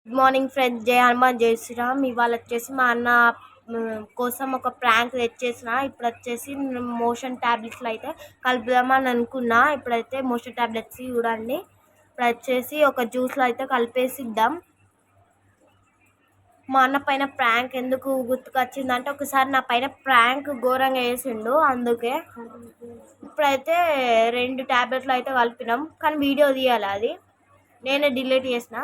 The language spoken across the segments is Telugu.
Good morning friends. జై హనుమాన్ జై శ్రీరామ్. ఇవాళ వచ్చేసి మా అన్న కోసం ఒక ప్రాంక్ తెచ్చేసిన. ఇప్పుడు వచ్చేసి మోషన్ ట్యాబ్లెట్స్లో అయితే కలుపుదామని అనుకున్నా. ఇప్పుడైతే మోషన్ ట్యాబ్లెట్స్ చూడండి. ఇప్పుడు వచ్చేసి ఒక జ్యూస్లో అయితే కలిపేసి ఇద్దాం. మా అన్న పైన ప్రాంక్ ఎందుకు గుర్తుకొచ్చిందంటే ఒకసారి నా పైన ప్రాంక్ ఘోరంగా వేసిండు, అందుకే. ఇప్పుడైతే 2 ట్యాబ్లెట్లు అయితే కలిపినాం, కానీ వీడియో తీయాలి, అది నేనే డిలీట్ చేసిన.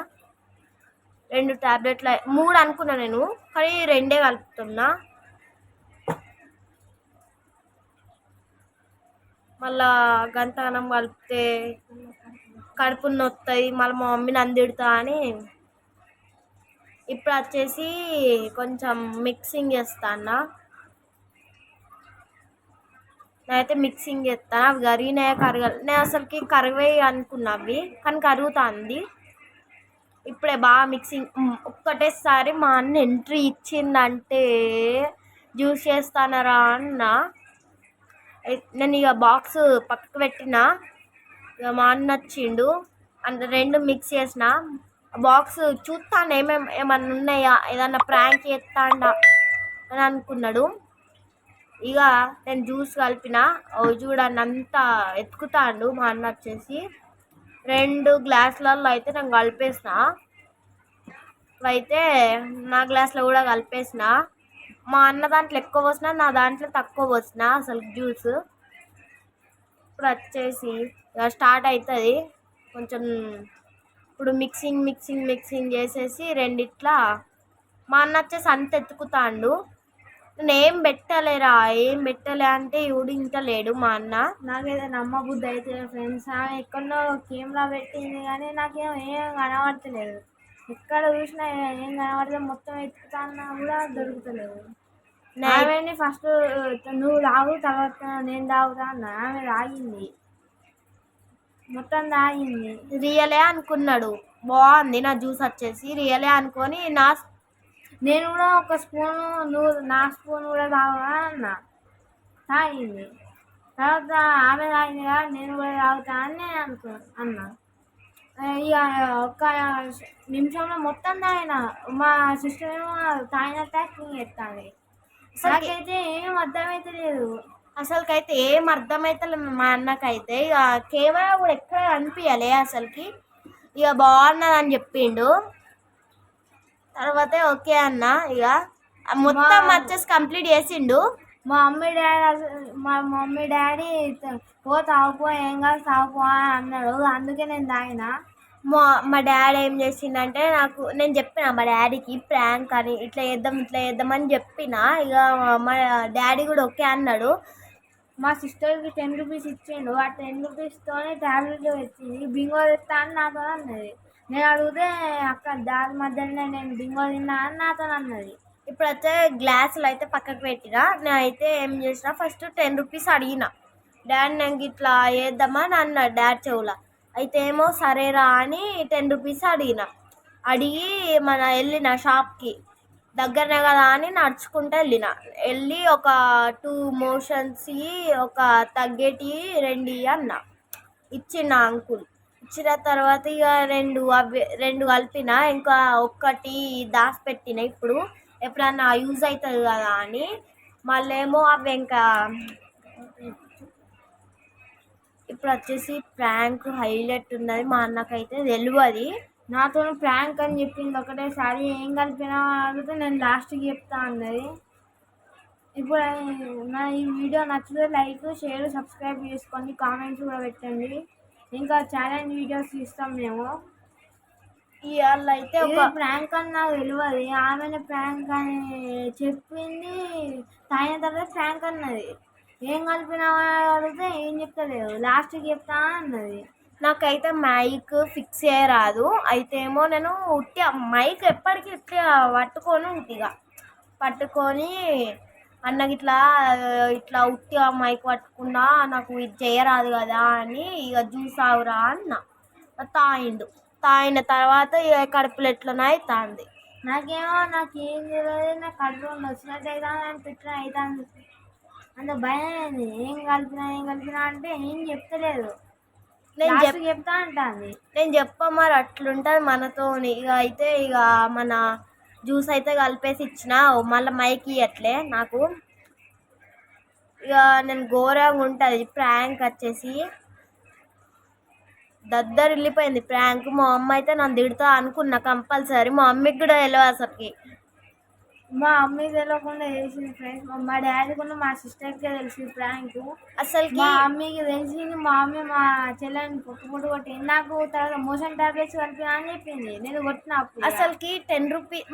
2 ట్యాబ్లెట్లు 3 అనుకున్నా నేను, కానీ 2 కలుపుతున్నా. మళ్ళా గంటనం కలిపితే కడుపు నొత్తాయి, మళ్ళీ మా మమ్మీని అందిడుతా అని. ఇప్పుడు వచ్చేసి కొంచెం మిక్సింగ్ చేస్తాను. నేనైతే మిక్సింగ్ చేస్తాను. అవి కరిగినాయా కరగాలి, నేను అసలుకి కరిగాయి అనుకున్నా అవి, కానీ కరుగుతుంది. ఇప్పుడే బాగా మిక్సింగ్. ఒక్కటేసారి మా అన్న ఎంట్రీ ఇచ్చిందంటే జ్యూస్ చేస్తానరా అన్న. నేను ఇక బాక్స్ పక్కకు పెట్టిన, ఇక మా అన్న వచ్చిండు, 2 మిక్స్ చేసిన. బాక్స్ చూస్తాను ఏమన్నా ఉన్నాయా, ఏదన్నా ప్రాంక్ చేస్తాడా అని అనుకున్నాడు. ఇక నేను జ్యూస్ కలిపిన, చూడండి అంతా ఎత్తుకుతాడు మా అన్న వచ్చేసి. 2 గ్లాసులలో అయితే నేను కలిపేసిన. అయితే నా గ్లాస్లో కూడా కలిపేసిన. మా అన్న దాంట్లో ఎక్కువ పోసిన, నా దాంట్లో తక్కువ పోసిన అసలు జ్యూస్. ఇప్పుడు వచ్చేసి స్టార్ట్ అవుతుంది కొంచెం. ఇప్పుడు మిక్సింగ్ చేసేసి రెండిట్లా మా అన్న వచ్చేసి అంత ఎత్తుకుతాడు. నేను ఏం పెట్టలే అంటే ఊడించలేడు మా అన్న. నాకైతే నమ్మబుద్ధి అయితే ఫ్రెండ్స్, ఆమె ఎక్కడో కెమెరా పెట్టింది కానీ ఏం కనబడతలేదు. ఎక్కడ చూసినా ఏం కనబడితే మొత్తం ఎత్తుకుతాన్నా కూడా దొరుకుతలేదు. ఆమెని ఫస్ట్ నువ్వు తాగు, తర్వాత నేను తాగుతా అన్నా. ఆమె తాగింది, మొత్తం తాగింది. రియలే అనుకున్నాడు, బాగుంది నా జ్యూస్ వచ్చేసి రియలే అనుకొని నేను కూడా ఒక స్పూను, నువ్వు నా స్పూన్ కూడా తాగుతా అన్నా. తాగింది. తర్వాత ఆమె తాగింది కదా, నేను కూడా తాగుతా అని నేను అన్నా. ఇక ఒక్క నిమిషంలో మొత్తం తాగిన. మా సిస్టర్ ఏమో తాగినట్టు యాక్టింగ్ చేస్తాను. నాకైతే ఏం అర్థమైతే అసలుకైతే ఏం అర్థమైతలేదు మా అన్నకైతే. ఇక కెమెరా కూడా ఎక్కడ అనిపించలే అసలుకి. ఇక బాగున్నదని చెప్పిండు. తర్వాత ఓకే అన్న, ఇక మొత్తం వచ్చేసి కంప్లీట్ చేసిండు. మా మమ్మీ డాడీ తాగుపో, ఏం కాదు తాగుపో అని అన్నాడు, అందుకే నేను తాగిన. మా డాడీ ఏం చేసిండంటే, నేను చెప్పిన మా డాడీకి ప్రాంక్ అని, ఇట్లా చేద్దాం అని చెప్పిన. ఇక మా డాడీ కూడా ఓకే అన్నాడు. మా సిస్టర్కి 10 రూపీస్ ఇచ్చిండు. ఆ 10 రూపీస్తోనే ట్యాబ్లెట్లు వచ్చింది. బింగో తెస్తా అని నాతో అన్నది. నేను అడిగితే అక్కడ దారి మధ్యలోనే నేను బింగో తిన్నా అని నాతో అన్నది. ఇప్పుడైతే గ్లాసులు అయితే పక్కకు పెట్టినా. నేనైతే ఏం చేసిన, ఫస్ట్ 10 రూపీస్ అడిగిన. డాడీ నేను ఇట్లా వేద్దామని అన్నాడు డాడీ చెవుల. అయితే ఏమో సరేరా అని 10 రూపీస్ అడిగి వెళ్ళిన షాప్కి. దగ్గరనే కదా అని నడుచుకుంటూ వెళ్ళి ఒక 2 మోషన్స్ ఒక తగ్గేటి 2 అన్న ఇచ్చిన అంకుల్. ఇచ్చిన తర్వాత ఇక 2 కలిపిన, ఇంకా ఒక్కటి దాచిపెట్టిన. ఇప్పుడు ఎప్పుడన్నా యూజ్ అవుతుంది కదా అని. మళ్ళీ ఏమో అవి ఇంకా ఇప్పుడు వచ్చేసి ప్రాంక్ హైలైట్ ఉన్నది. మా అన్నకైతే తెలియదు. నాతో ప్రాంక్ అని చెప్పింది ఒకటేసారి. ఏం కలిపినా అడిగితే నేను లాస్ట్కి చెప్తా అన్నది. ఇప్పుడు నా ఈ వీడియో నచ్చితే లైక్, షేర్, సబ్స్క్రైబ్ చేసుకోండి, కామెంట్స్ కూడా పెట్టండి. ఇంకా ఛాలెంజ్ వీడియోస్ ఇస్తాం మేము. ఇవాళ అయితే ఒక ప్రాంక్ అని నాకు తెలియదు. ఆమెను ప్రాంక్ అని చెప్పింది, తాగిన తర్వాత ప్రాంక్ అన్నది. ఏం కలిపినా అడిగితే ఏం చెప్తలేదు, లాస్ట్కి చెప్తా అన్నది. నాకైతే మైక్ ఫిక్స్ చేయరాదు. అయితే ఏమో నేను ఉట్టి మైక్ ఎప్పటికీ పట్టుకొని అన్నకి ఇట్లా ఉట్టి ఆ మైక్ పట్టుకున్నా, నాకు ఇది చేయరాదు కదా అని ఇక జ్యూస్ ఆవురా అన్న. తాగిన తర్వాత ఇక కడుపులో ఎట్లనే అవుతుంది. నాకేం తెలియదు. నాకు కడుపులో వచ్చినట్టు అవుతుంది అని పెట్టిన అవుతుంది. అంత భయం అయింది. ఏం కలిపినా అంటే ఏం చెప్తలేదు. నేను లాస్ట్ చెప్తా అంటాంది. నేను చెప్పా మరి అట్లుంటుంది మనతోని. ఇక అయితే ఇక మన జ్యూస్ అయితే కలిపేసి ఇచ్చిన, మళ్ళీ మైకి అట్లే నాకు. ఇక నేను ఘోరంగా ఉంటుంది ప్రాంక్ వచ్చేసి. దద్దరు వెళ్ళిపోయింది ప్రాంక్. మా అమ్మ అయితే నన్ను తిడతా అనుకున్నా కంపల్సరీ. మా మమ్మీకి కూడా తెలియదు అసలుకి. మా మమ్మీ తెలియకుండా చేసింది ఫ్రెండ్స్. మా డాడీకి మా సిస్టర్కి తెలిసింది ప్రాంక్. అసలుకి మా మమ్మీకి తెలిసింది. మా మమ్మీ మా చెల్లెని పొట్టు కొట్టింది. నాకు తర్వాత మోషన్ టాబ్లెట్స్ కలిపినా అని చెప్పింది. నేను కొట్టినప్పుడు అసలుకి 10 రూపీస్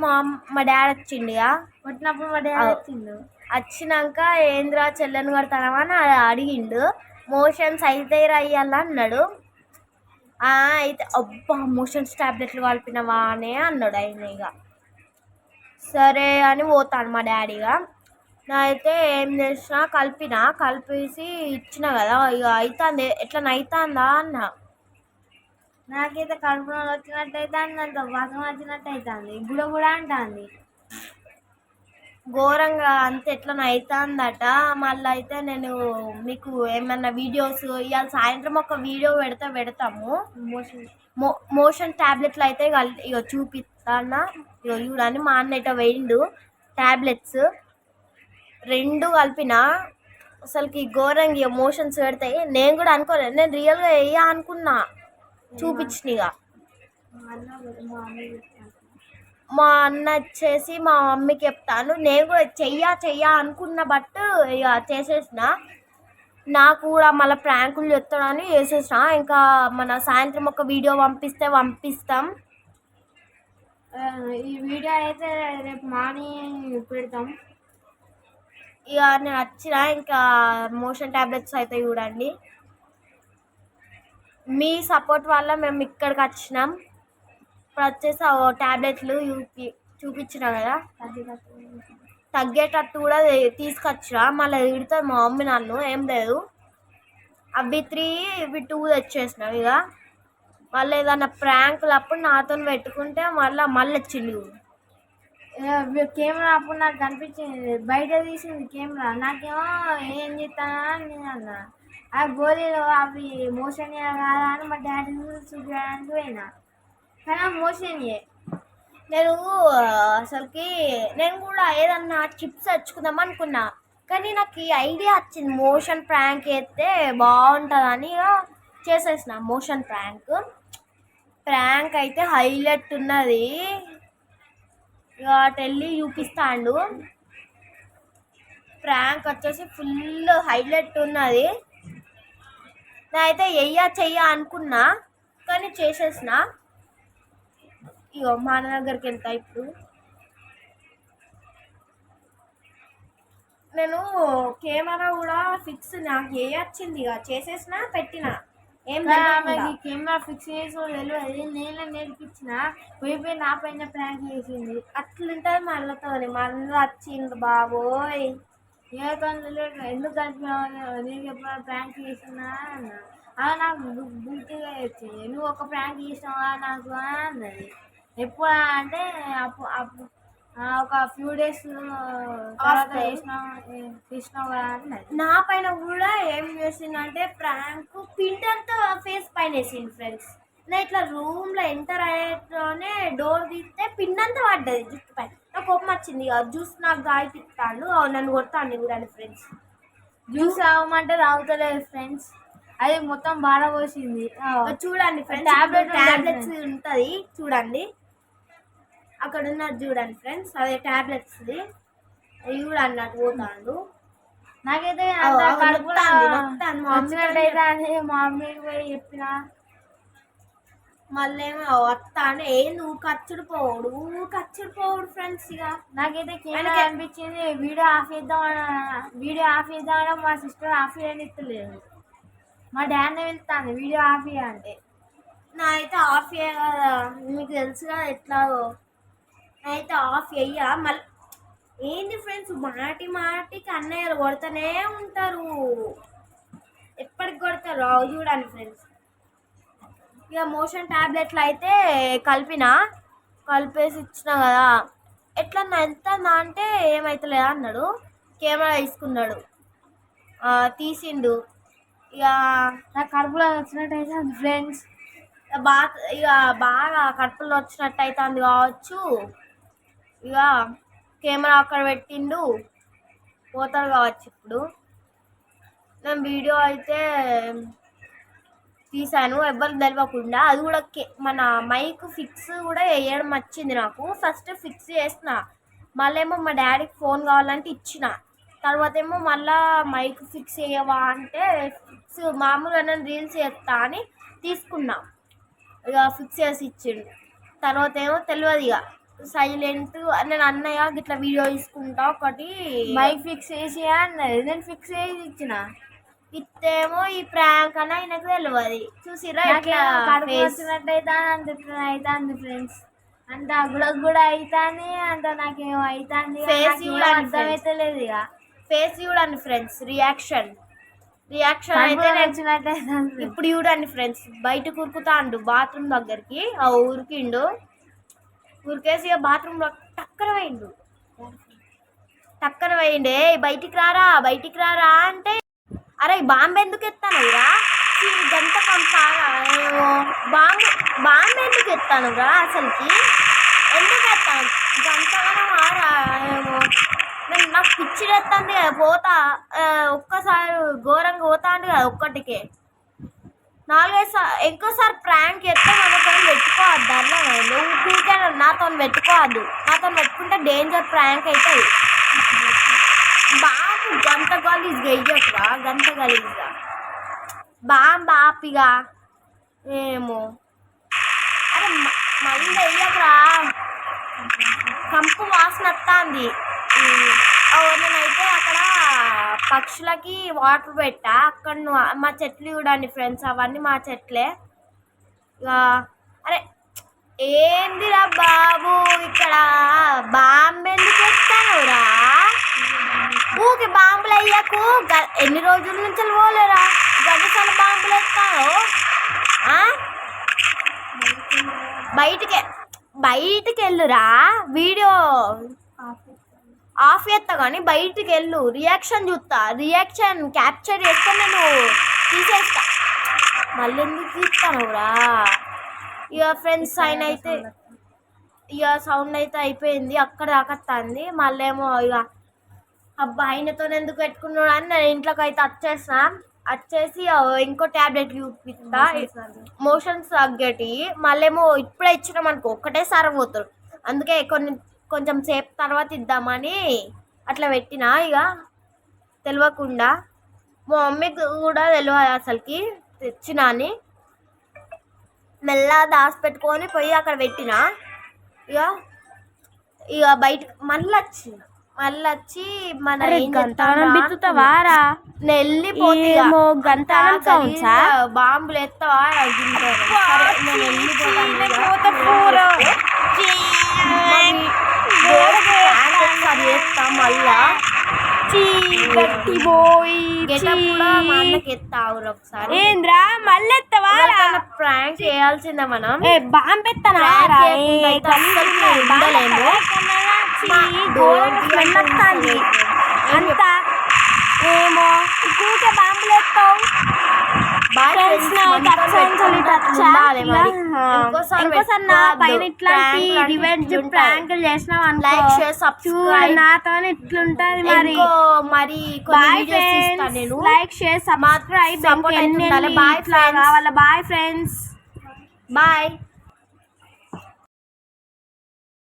మా డాడీ వచ్చిండిగా. కొట్టినప్పుడు మా డాడీ వచ్చిండు. వచ్చినాక ఏంద్రా చెల్లెని కొడతానవా అని అడిగిండు. మోషన్స్ అయితే అయ్యాలా అన్నాడు. అయితే అబ్బా మోషన్స్ టాబ్లెట్లు కలిపినవా అనే అన్నాడు ఆయన. ఇక సరే అని పోతాను మా డాడీగా. నా అయితే ఏం చేసినా కలిపేసి ఇచ్చిన కదా. ఇక అవుతుంది ఎట్లా అవుతుందా అన్న. నాకైతే కడుపులో వచ్చినట్టు అవుతుంది, అంత వాసన వచ్చినట్టు అవుతుంది, కూడా అంటుంది ఘోరంగా. అంత ఎట్లా అవుతుందట. మళ్ళీ అయితే నేను మీకు ఏమన్నా వీడియోస్ ఇవాళ సాయంత్రం ఒక వీడియో పెడతాము. మోషన్ టాబ్లెట్లు అయితే ఇక చూపిస్తానా. ఇక చూడని మా అన్న ఇట వేయిండు టాబ్లెట్స్ 2 కలిపిన. అసలుకి ఘోరంగా ఇక మోషన్స్ పెడతాయి. నేను కూడా అనుకోలేదు, నేను రియల్గా వేయ అనుకున్నా. చూపించిన ఇక మా అన్న వచ్చేసి మా మమ్మీకి చెప్తాను. నేను కూడా చెయ్యా అనుకున్న, బట్ ఇక చేసేసిన. నాకు కూడా మళ్ళీ ప్రాంకులు చెప్తాడని వేసేసిన. ఇంకా మన సాయంత్రం ఒక వీడియో పంపిస్తాం. ఈ వీడియో అయితే రేపు మార్నింగ్ పెడతాం. ఇక నేను వచ్చిన ఇంకా మోషన్ టాబ్లెట్స్ అయితే చూడండి. మీ సపోర్ట్ వల్ల మేము ఇక్కడికి వచ్చినాం. ఇప్పుడు వచ్చేసి టాబ్లెట్లు చూపించిన కదా, తగ్గేటట్టు కూడా తీసుకొచ్చినా. మళ్ళీ తిడితే మా మమ్మీ నన్ను. ఏం లేదు, అవి 3 ఇవి 2 తెచ్చేసినాం. ఇక మళ్ళీ ఏదన్నా ప్రాంకులు అప్పుడు నాతో పెట్టుకుంటే మళ్ళీ వచ్చింది కెమెరా. అప్పుడు నాకు కనిపించింది, బయట తీసింది కెమెరా. నాకేమో ఏం చేస్తానా అని నేను అన్నా. ఆ గోళీలు అవి మోషన్ కాదా అని మా డాడీ చూపించడానికి పోయినా, కానీ మోషన్యే. నేను అసలుకి నేను కూడా ఏదన్నా చిప్స్ తెచ్చుకుందాం అనుకున్నా, కానీ నాకు ఈ ఐడియా వచ్చింది మోషన్ ప్రాంక్ చేస్తే బాగుంటుందని. చేసేసిన మోషన్ ప్రాంక్ అయితే హైలైట్ ఉన్నది. ఇక వెళ్ళి చూపిస్తాడు. ప్రాంక్ వచ్చేసి ఫుల్ హైలైట్ ఉన్నది. నేనైతే చెయ్య అనుకున్నా, కానీ చేసేసిన. ఇగో మా అన్న దగ్గరికి వెళ్తా ఇప్పుడు. నేను కెమెరా కూడా ఫిక్స్ నాకు వచ్చింది. ఇక చేసేసిన, పెట్టిన. ఏం కెమెరా ఫిక్స్ చేసి తెలియదు, నేనే నేర్పించిన. పోయి నా పైన ప్రాంక్ చేసింది. అట్లుంటుంది మళ్ళతో. మళ్ళీ వచ్చింది బాబోయ్. ఎందుకు కలిపినావు, నేను ఎప్పుడైనా ప్రాంక్ చేసినా అన్నా. నాకు గుర్తుగా వచ్చింది, నువ్వు ఒక ప్రాంక్ చేసినావా నాకు అన్నది. ఎప్పుడు అంటే అప్పుడు ఒక ఫ్యూ డేస్ తర్వాత చేసినావు కదా అన్నది. నా పైన కూడా ఏం చేసిందంటే ప్రాంక్ పిండి అంతా ఫేస్ పైన వేసింది ఫ్రెండ్స్. నేను ఇట్లా రూమ్లో ఎంటర్ అయ్యేటోనే డోర్ తీస్తే పిండి అంతా పడ్డది జుట్టు పైన. నాకు కోపం వచ్చింది. జ్యూస్ నాకు గాయపిస్తాడు, నన్ను కొడతాను కూడా ఫ్రెండ్స్. జ్యూస్ తాగమంటే తాగుతలేదు ఫ్రెండ్స్, అది మొత్తం బాడపోసింది. చూడండి ఫ్రెండ్స్, టాబ్లెట్స్ ఉంటుంది చూడండి, అక్కడ ఉన్నది చూడండి ఫ్రెండ్స్, అదే టాబ్లెట్స్ది. అవి కూడా అన్నట్టు పోతాడు. నాకైతే వచ్చినట్టయితే అని మా మమ్మీకి పోయి చెప్పిన. మళ్ళీ ఏమో వస్తాను. నువ్వు ఖర్చుడు పోవుడు ఫ్రెండ్స్. ఇక నాకైతే కెమెరా అనిపించింది, వీడియో ఆఫ్ చేద్దామని మా సిస్టర్ ఆఫ్ చేయనిస్తలేదు. మా డాడీ వెళ్తాను వీడియో ఆఫ్ అంటే. నా అయితే ఆఫ్ కదా, మీకు తెలుసు కదా ఎట్లాగో. అయితే ఆఫ్ అయ్యా. మళ్ళీ ఏంటి ఫ్రెండ్స్, మాటికి అన్నయ్యలు కొడుతూనే ఉంటారు. ఎప్పటికి కొడతారు చూడండి ఫ్రెండ్స్. ఇక మోషన్ టాబ్లెట్లు అయితే కలిపేసి ఇచ్చిన కదా. ఎట్లా వెళ్తుందా అంటే ఏమవుతలేదా అన్నాడు. కెమెరా తీసుకున్నాడు, తీసిండు. ఇక నా కడుపులో వచ్చినట్టయితే ఫ్రెండ్స్. ఇక బాగా కడుపులో వచ్చినట్టు అవుతుంది కావచ్చు. ఇక కెమెరా అక్కడ పెట్టిండు, పోతాడు కావచ్చు. ఇప్పుడు నేను వీడియో అయితే తీసాను ఎవరికి తెలియకుండా. అది కూడా మన మైక్ ఫిక్స్ కూడా వేయడం వచ్చింది నాకు. ఫస్ట్ ఫిక్స్ చేసిన, మళ్ళీ ఏమో మా డాడీకి ఫోన్ కావాలంటే ఇచ్చిన. తర్వాత ఏమో మళ్ళీ మైక్ ఫిక్స్ చేయవా అంటే ఫిక్స్ మామూలుగా నేను రీల్స్ చేస్తా అని తీసుకున్నా. ఇక ఫిక్స్ చేసి ఇచ్చిండు. తర్వాత ఏమో తెలియదు, ఇక సైలెంట్. నేను అన్నయ్య ఇట్లా వీడియో తీసుకుంటా ఒకటి మైక్ ఫిక్స్ చేసి అన్నది, నేను ఫిక్స్ చేసి ఇచ్చిన. ఇత్తేమో ఈ ప్రాంక్ అని ఆయనకు తెలియదు. చూసిరా కడుపు వచ్చినట్టయితే అవుతుంది ఫ్రెండ్స్. అంత కూడా అవుతాను, అంత నాకేమో అవుతుంది. ఫేస్ అర్థమైతే లేదు. ఇక ఫేస్ చూడండి ఫ్రెండ్స్, రియాక్షన్ అయితే వచ్చినట్టయితే ఇప్పుడు చూడండి ఫ్రెండ్స్. బయట కురుకుతాండు బాత్రూమ్ దగ్గరికి. ఉరికిండు, ఉరికేసి బాత్రూంలో టక్కన పోయిండే. బయటికి రారా అంటే, అరే బాంబు ఎందుకు ఎత్తానురా, గంట పంపాగా బాంబు ఎందుకు ఎత్తానురా, అసలుకి ఎందుకు ఎత్తాను గంటగానో మారా ఏమో. నేను నాకు పిచ్చిడెత్తాంది కదా, పోతా ఒక్కసారి ఘోరంగా పోతాండు కదా ఒక్కటికే. 4-5 సార్లు ఇంకోసారి ప్రాంక్ ఎత్తే మనతో పెట్టుకోవద్దు. అర్థమైంది, ఊరికే నాతో పెట్టుకోవద్దు. నాతో పెట్టుకుంటే డేంజర్ ప్రాంక్ అవుతుంది. బాగా గంట గలీజ్గా వెయ్యకురా, గంట గలీజ్గా బాపిగా ఏమో. అరే మళ్ళీ వెయ్యకురా, కంపు వాసన వస్తుంది. నేనైతే అక్కడ పక్షులకి వాటర్ పెట్టా. అక్కడ మా చెట్లు చూడండి ఫ్రెండ్స్, అవన్నీ మా చెట్లే. ఇక అరే ఏందిరా బాబు, ఇక్కడ బాంబు ఎందుకు ఎత్తానురా, ఊకి బాంబులు అయ్యాకు. ఎన్ని రోజుల నుంచి పోలేరా, గడిసాల బాంబులు ఎత్తాను. బయటికి వెళ్ళురా, వీడియో ఆఫ్ చేస్తా కానీ బయటికి వెళ్ళు. రియాక్షన్ చూస్తా, రియాక్షన్ క్యాప్చర్ చేస్తే నేను తీసేస్తా. మళ్ళీ ఎందుకు తీస్తానురా. ఇక ఫ్రెండ్స్ ఆయన అయితే ఇక సౌండ్ అయితే అయిపోయింది, అక్కడ దాకొస్తుంది. మళ్ళీ ఏమో ఇక అబ్బా ఆయనతో ఎందుకు పెట్టుకున్నాడు అని నేను ఇంట్లోకి అయితే వచ్చేసి ఇంకో ట్యాబ్లెట్ చూపిస్తా, మోషన్స్ తగ్గటి. మళ్ళీ ఏమో ఇప్పుడే ఇచ్చినాం అనుకో ఒక్కటేసారి పోతాడు. అందుకే కొంచెం సేపు తర్వాత ఇద్దామని అట్లా పెట్టిన. ఇక తెలియకుండా మా మమ్మీకి కూడా తెలియదు అసలుకి తెచ్చినా అని. మెల్లగా దాచిపెట్టుకొని పోయి అక్కడ పెట్టిన. ఇక బయటకు మళ్ళీ వచ్చి మన బిత్తుతావారా, వెళ్ళిపోతేమో బాంబులు ఎత్తావా, నేను వెళ్ళిపోతా. మళ్ళా మా అన్నకి ఎత్తావురు ఒకసారి. ఏంద్రా మళ్ళీ ఎత్తావా, ప్రాంక్ చేయాల్సిందే మనం. బాంబు ఎత్తాను అంతా ఏమో కూకే బాంబులు ఎత్తావు. ఇంకోసారి నా పైన ఇట్లాంటి రివెంజ్ ప్రాంకులు చేసినావు అనుకో, నాతో ఇట్లుంటది. మరి bye friends, like share subscribe. Bye friends, bye.